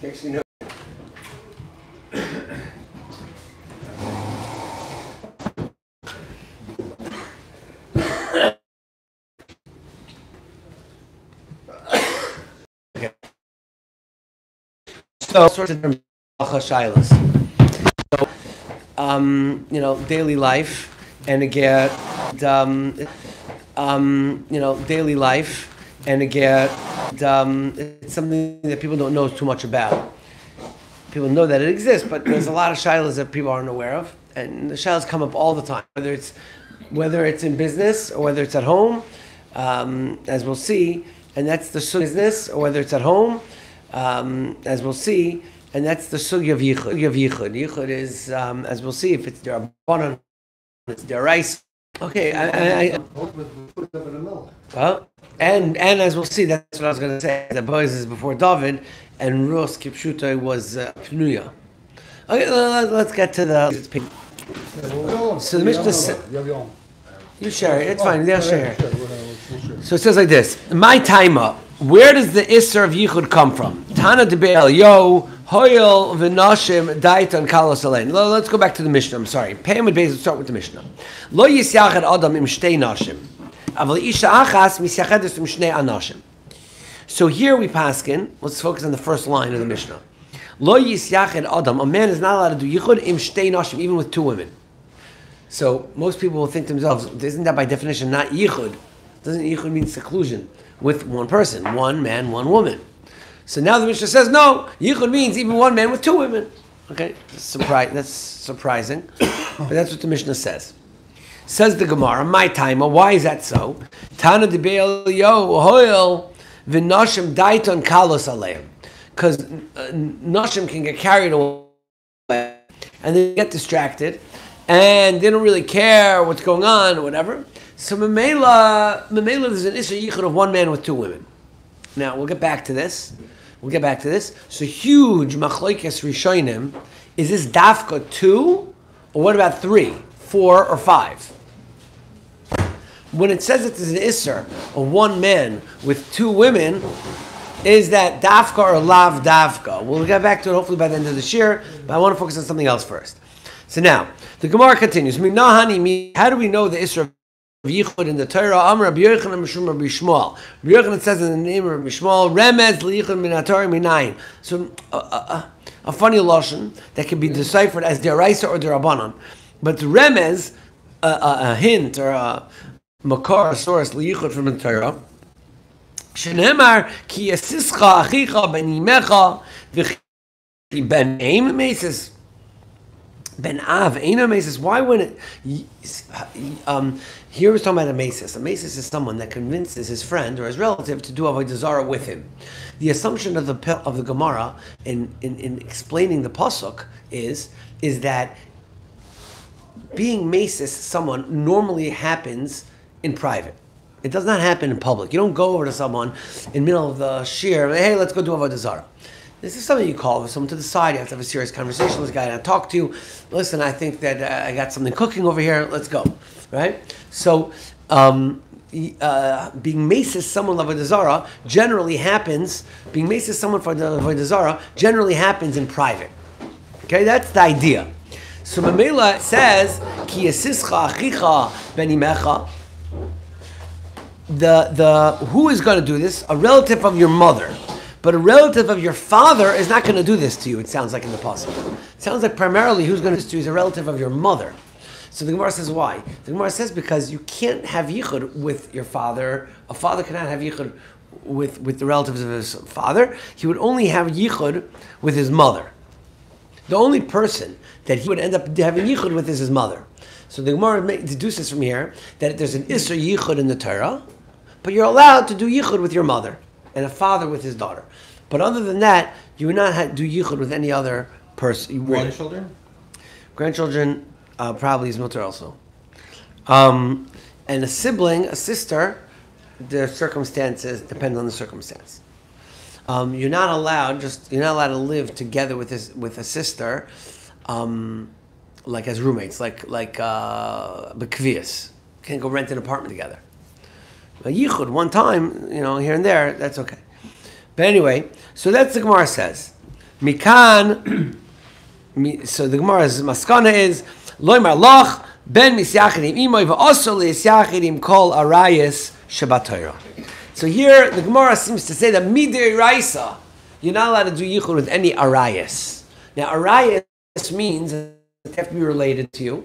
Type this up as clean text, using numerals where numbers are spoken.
Actually, no. Okay. So, sorts of shilas. So, daily life, and again, daily life, and again, it's something that people don't know too much about. People know that it exists, but there's a lot of shilas that people aren't aware of, and the shilas come up all the time, whether it's in business or whether it's at home, as we'll see, and that's the business, or whether it's at home, as we'll see, and that's the sugya of yichud. Yichud is, as we'll see, if it's derabanan, it's deraisa. Okay, and as we'll see, that's what I was going to say. The boys is before David, and Rus Kipshuta was Pnuya. Okay, let's get to the. So the Mishnah says, you share it. It's fine. They'll share. So it says like this: My taima. Where does the Isser of Yichud come from? Tana debeil yo hoyel v'nashim daitan kalos alein. Let's go back to the Mishnah. I'm sorry. Payam Beis. Let's start with the Mishnah. Lo yisyachad adam im shtei nashim, aval isha achas misyachadus im shnei anashim. So here we paskin. Let's focus on the first line of the Mishnah. Lo yisyachad adam. A man is not allowed to do Yichud im shtei nashim, even with two women. So most people will think to themselves, isn't that by definition not Yichud? Doesn't Yichud mean seclusion? With one person, one man, one woman. So now the Mishnah says, no, Yichud means even one man with two women. Okay, that's surprising, but that's what the Mishnah says. Says the Gemara, my timer, why is that so? Tana debeil yo hoil v'nashim daiton kalos aleim. Because nashim can get carried away and they get distracted and they don't really care what's going on or whatever. So Memela, there's an Isser Yichud of one man with two women. Now, we'll get back to this. So huge Machlokes Rishonim, is this Dafka 2, or what about 3, 4, or 5? When it says it is an Isser of one man with two women, is that Dafka or Lav Dafka? We'll get back to it hopefully by the end of the Shiur, but I want to focus on something else first. So now, the Gemara continues. How do we know the Isser of Yichud in the Torah? Amar Rabbi Yochanan Mishum Rabbi Shmuel. Rabbi Yochanan says in the name of Rabbi Shmuel, Remez liyichud min haTorah minayin. So a funny lashon that can be deciphered as deraisa or derabanan, but remez, a hint or a makar, a source liyichud from the Torah. Shenemar ki yasischa achicha ben imecha v'chi ben eim meses. Ben Av, Eina Mesis. Why when it here we're talking about a Mesis. A Mesis is someone that convinces his friend or his relative to do Avodah Zarah with him. The assumption of the Gemara in explaining the pasuk is that being Mesis someone normally happens in private. It does not happen in public. You don't go over to someone in the middle of the shiur, hey, let's go do Avodah Zarah. This is something you call someone to the side. You have to have a serious conversation with this guy and talk to you. Listen, I think that I got something cooking over here. Let's go, right? So, being mesis someone Avodah Zarah generally happens. Being mesis someone for the Avodah Zarah generally happens in private. Okay, that's the idea. So Mamela says ki yasischa achicha ben imecha. The who is going to do this? A relative of your mother. But a relative of your father is not going to do this to you, it sounds like in the pasuk. It sounds like primarily who's going to do this to you is a relative of your mother. So the Gemara says why? The Gemara says because you can't have yichud with your father. A father cannot have yichud with the relatives of his father. He would only have yichud with his mother. The only person that he would end up having yichud with is his mother. So the Gemara deduces from here that there's an Isser yichud in the Torah, but you're allowed to do yichud with your mother and a father with his daughter. But other than that, you would not do yichud with any other person. Grandchildren? Grandchildren probably is mutter also. And a sibling, a sister, the circumstances depend on the circumstance. You're not allowed to live together with a sister, like as roommates, like bekvias. Can't go rent an apartment together. A yichud one time, here and there, that's okay. But anyway, so that's the Gemara says. Mikan. So the Gemara's maskana is loymar loch ben misyachidim imoy va'osol lisyachidim kol arayis Shabbat Torah. So here the Gemara seems to say that midei raisa, you're not allowed to do yichud with any arayis. Now arayis means they have to be related to you,